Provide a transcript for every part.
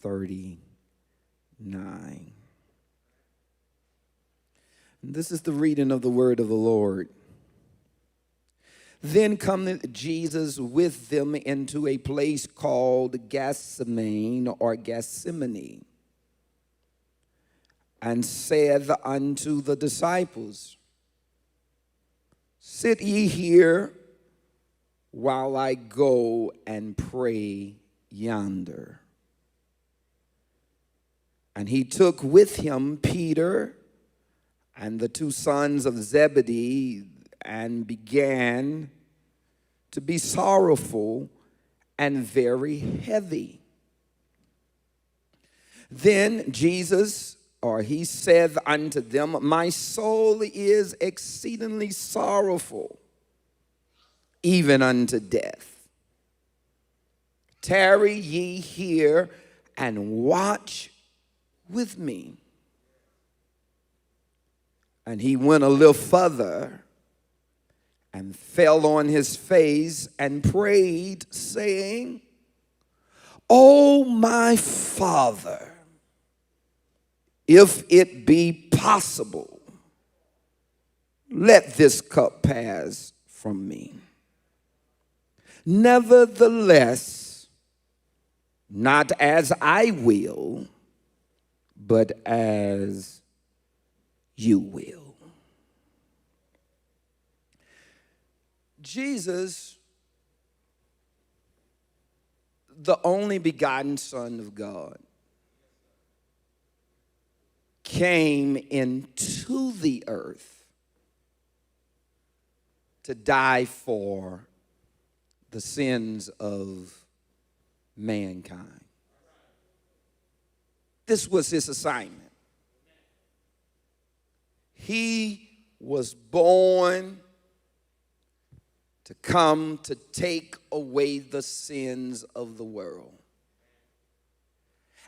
39. This is the reading of the word of the Lord. Then cometh Jesus with them into a place called Gethsemane or Gethsemane, and saith unto the disciples, Sit ye here while I go and pray yonder. And he took with him Peter and the two sons of Zebedee, and began to be sorrowful and very heavy. Then Jesus, or he said unto them, My soul is exceedingly sorrowful, even unto death. Tarry ye here and watch with me. And he went a little further and fell on his face and prayed, saying, O my Father, if it be possible, let this cup pass from me. Nevertheless, not as I will, but as you will. Jesus, the only begotten Son of God, came into the earth to die for the sins of mankind. This was his assignment. He was born to come to take away the sins of the world.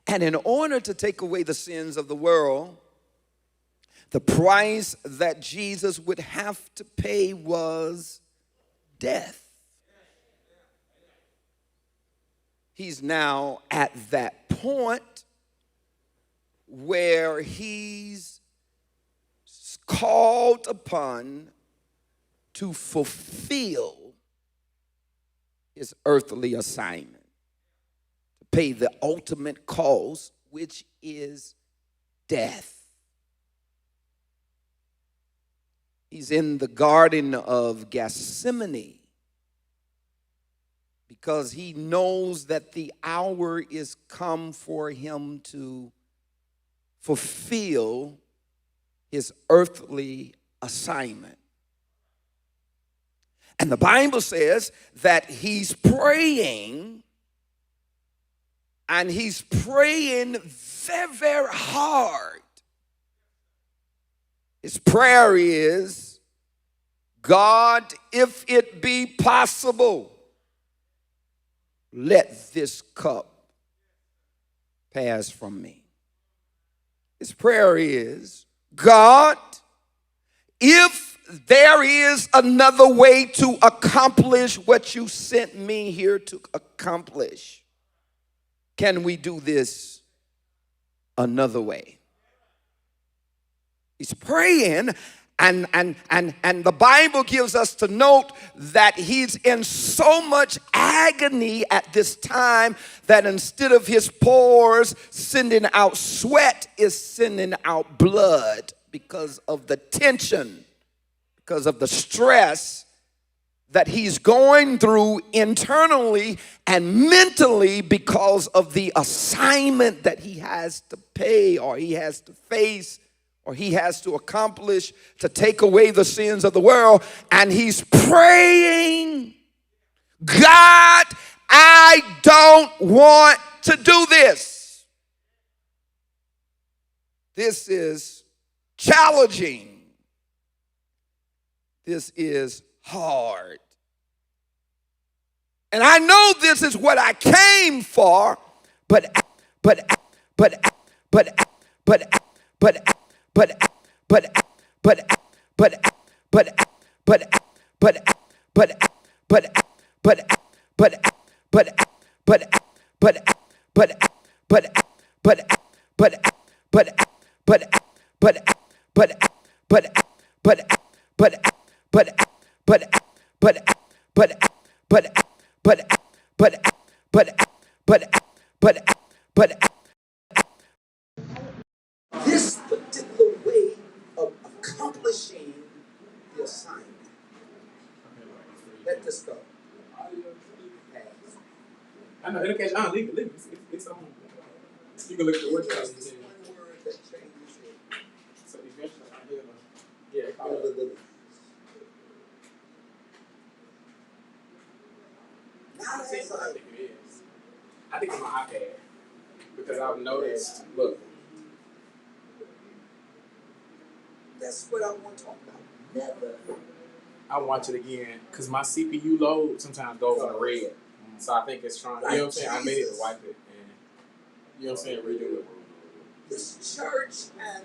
And in order to take away the sins of the world, the price that Jesus would have to pay was death. He's now at that point where he's called upon to fulfill his earthly assignment, to pay the ultimate cost, which is death. He's in the Garden of Gethsemane because he knows that the hour is come for him to fulfill his earthly assignment. And the Bible says that he's praying, and he's praying very, very hard. His prayer is, God, if it be possible, let this cup pass from me. His prayer is, God, if there is another way to accomplish what you sent me here to accomplish, can we do this another way? He's praying, and the Bible gives us to note that he's in so much agony at this time that instead of his pores sending out sweat, is sending out blood because of the tension, because of the stress that he's going through internally and mentally because of the assignment that he has to pay, or he has to face, or he has to accomplish to take away the sins of the world. And he's praying, God, I don't want to do this. This is challenging. This is hard. And I know this is what I came for, but but but but but but but but but but but but but but but this particular way of accomplishing the assignment. Let this go. I know it'll catch on. Leave it. It's on. You can look at the word. This is one word that changes it. So eventually, yeah. I think it is. I think it's my iPad because I've noticed. Look, that's what I want to talk about. Never. I watch it again because my CPU load sometimes goes on red, so I think it's trying. You know what I'm saying? I made it to wipe it, and you know what I'm saying, redo it. This church and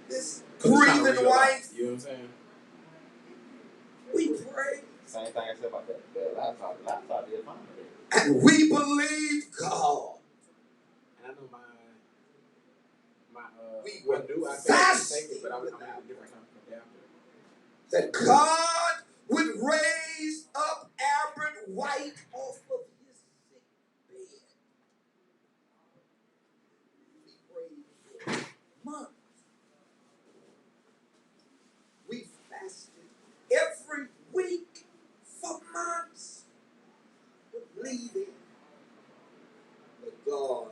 this breathing wife. You know what I'm saying? We pray. Same thing I said about that. The laptop did fine. And we believe God. And I know my we were fasting, but I'm in a different time from adapter. That God would raise up Albert White off of his sick bed. We prayed for months. We fasted every week for months, believing that God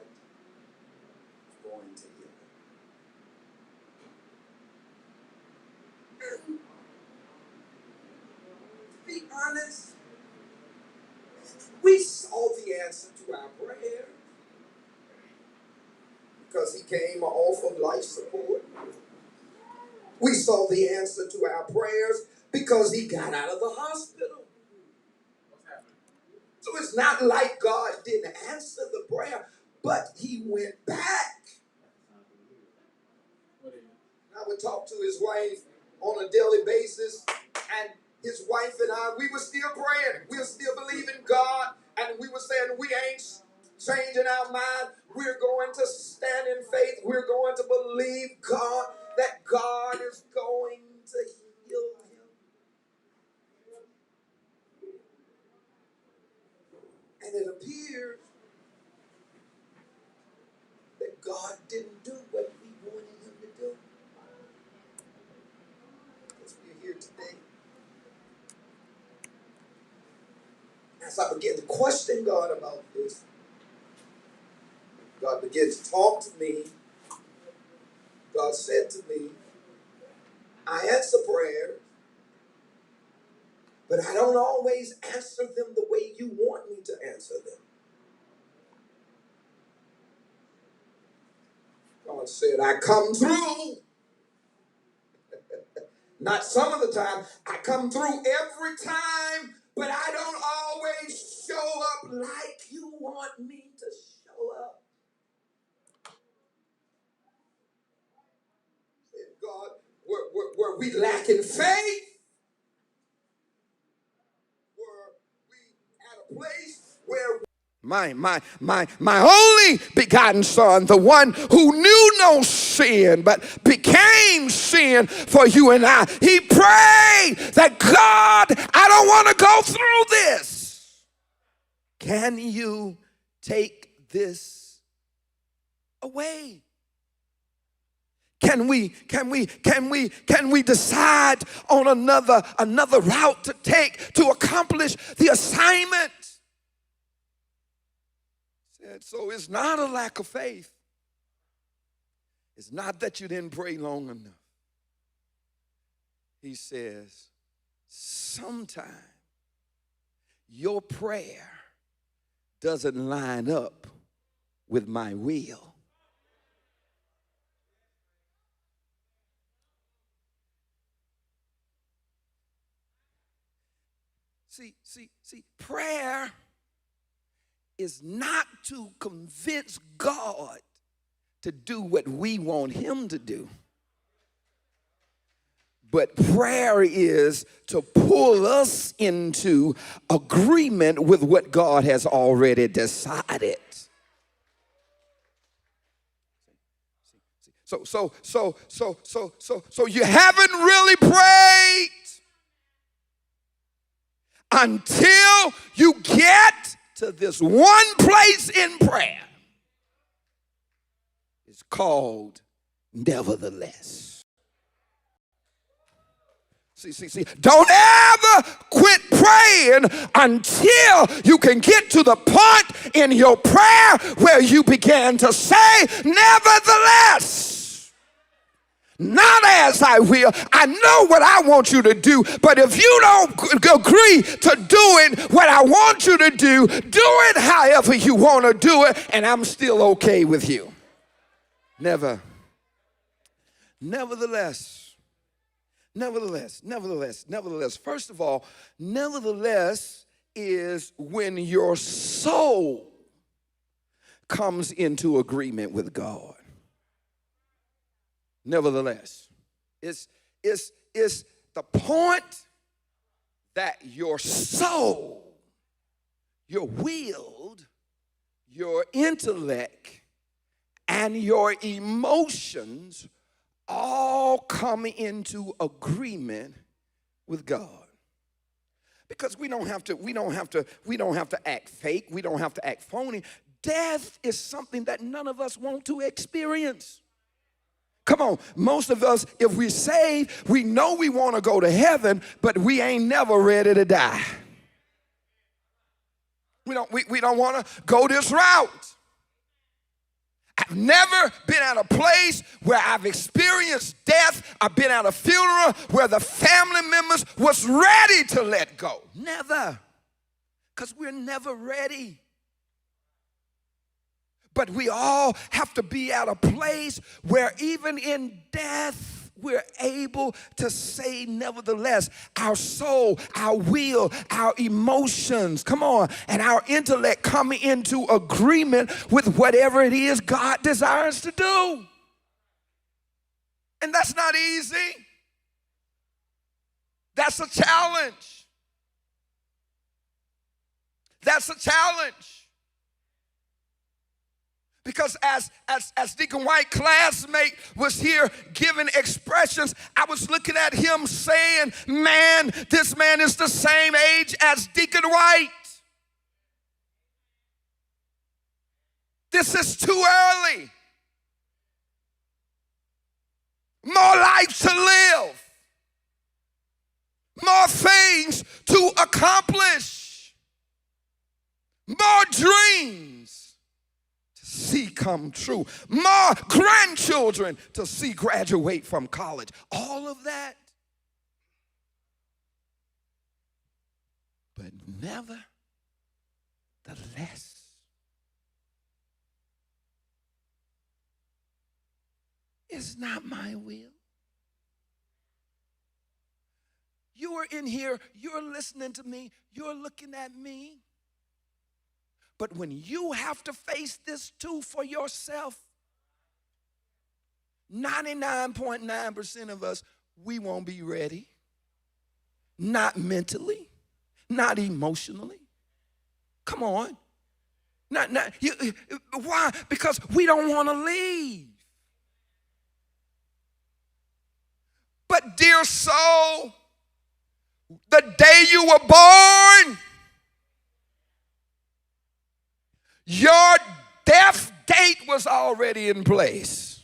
is going to heal him. And to be honest, we saw the answer to our prayer because he came off of life support. We saw the answer to our prayers because he got out of the hospital. So it's not like God didn't answer the prayer, but he went back. I would talk to his wife on a daily basis, and his wife and I, we were still praying. We were still believing God, and we were saying we ain't changing our mind. We're going to stand in faith. We're going to believe God, that God is going to heal him. And it appears that God didn't do what we wanted him to do. Because we're here today. As I began to question God about this, God began to talk to me. God said to me, I answer prayers, but I don't always answer them the way you want me to answer them. God said, I come through. Not some of the time. I come through every time, but I don't always show up like you want me to show up. Said God, were we lacking faith? Were we at a place where my only begotten son, the one who knew no sin but became sin for you and I, he prayed that God, I don't want to go through this. Can you take this away? Can we decide on another route to take to accomplish the assignment? So it's not a lack of faith. It's not that you didn't pray long enough. He says, sometimes your prayer doesn't line up with my will. See, prayer is not to convince God to do what we want him to do. But prayer is to pull us into agreement with what God has already decided. So you haven't really prayed until you get to this one place in prayer. It's called nevertheless. See. Don't ever quit praying until you can get to the point in your prayer where you begin to say, nevertheless. Not as I will. I know what I want you to do, but if you don't agree to doing what I want you to do it however you want to do it, and I'm still okay with you. Nevertheless. First of all, nevertheless is when your soul comes into agreement with God. Nevertheless, it's the point that your soul, your will, your intellect, and your emotions all come into agreement with God. Because we don't have to act fake, we don't have to act phony. Death is something that none of us want to experience. Come on, most of us, if we're saved, we know we want to go to heaven, but we ain't never ready to die. We don't want to go this route. I've never been at a place where I've experienced death. I've been at a funeral where the family members was ready to let go. Never. Because we're never ready. But we all have to be at a place where even in death, we're able to say nevertheless. Our soul, our will, our emotions, come on, and our intellect come into agreement with whatever it is God desires to do. And that's not easy. That's a challenge. That's a challenge. Because as Deacon White classmate was here giving expressions, I was looking at him saying, man, this man is the same age as Deacon White. This is too early. More life to live. More things to accomplish. More dreams see come true. More grandchildren to see graduate from college. All of that. But nevertheless, it's not my will. You are in here, you're listening to me, you're looking at me. But when you have to face this too for yourself, 99.9% of us, we won't be ready. Not mentally, not emotionally. Come on. Why? Because we don't want to leave. But dear soul, the day you were born, your death date was already in place.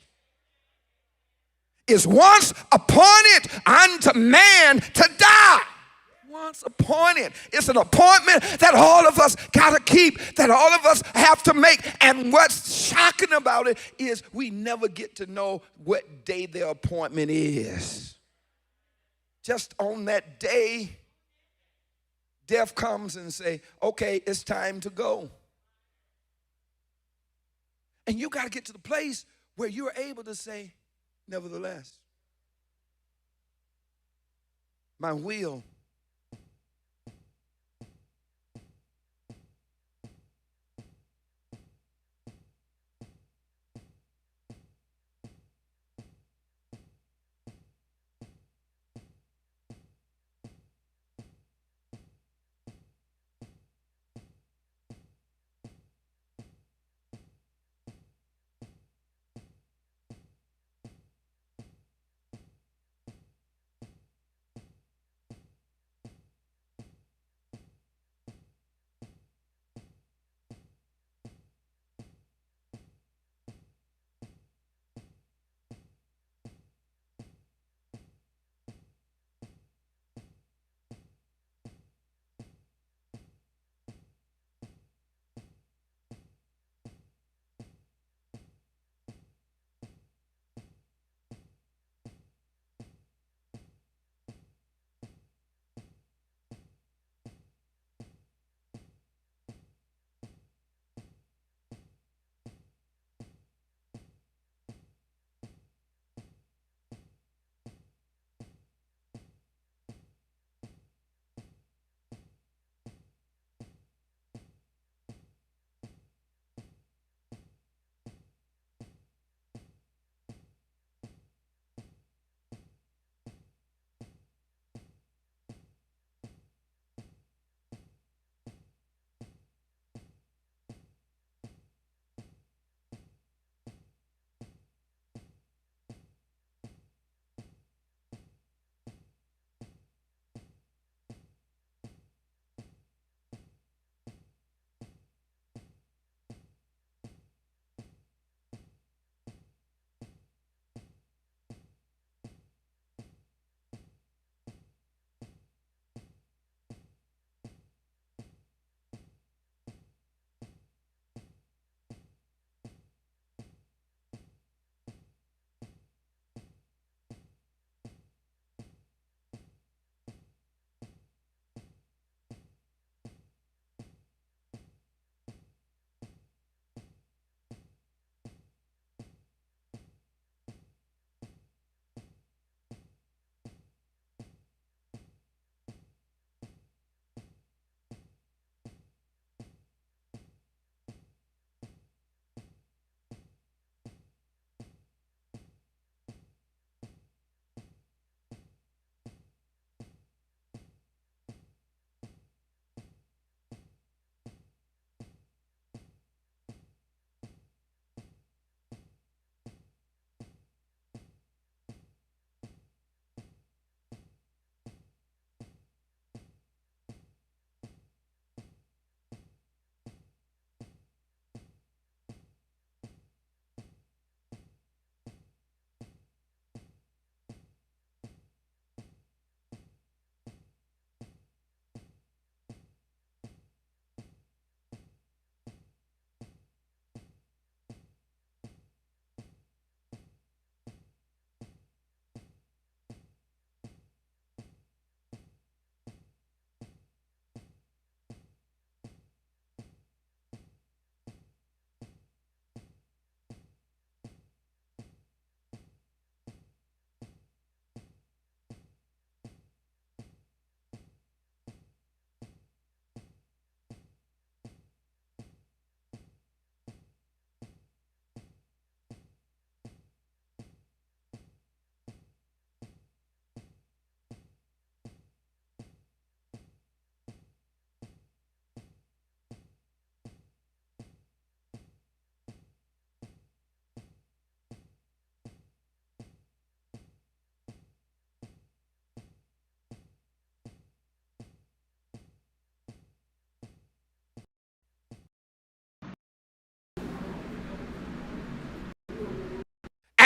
It's once appointed unto man to die. Once appointed. It's an appointment that all of us got to keep, that all of us have to make. And what's shocking about it is we never get to know what day the appointment is. Just on that day, death comes and say, okay, it's time to go. And you got to get to the place where you're able to say, nevertheless, my will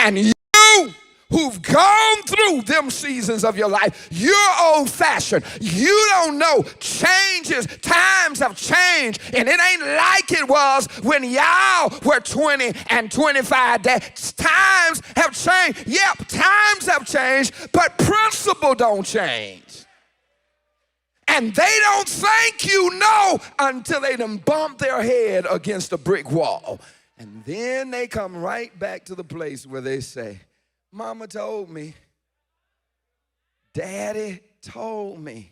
And you who've gone through them seasons of your life, you're old-fashioned. You don't know. Changes, times have changed, and it ain't like it was when y'all were 20 and 25. Times have changed. Yep, times have changed, but principle don't change. And they don't think you know until they done bump their head against a brick wall. And then they come right back to the place where they say, Mama told me, Daddy told me.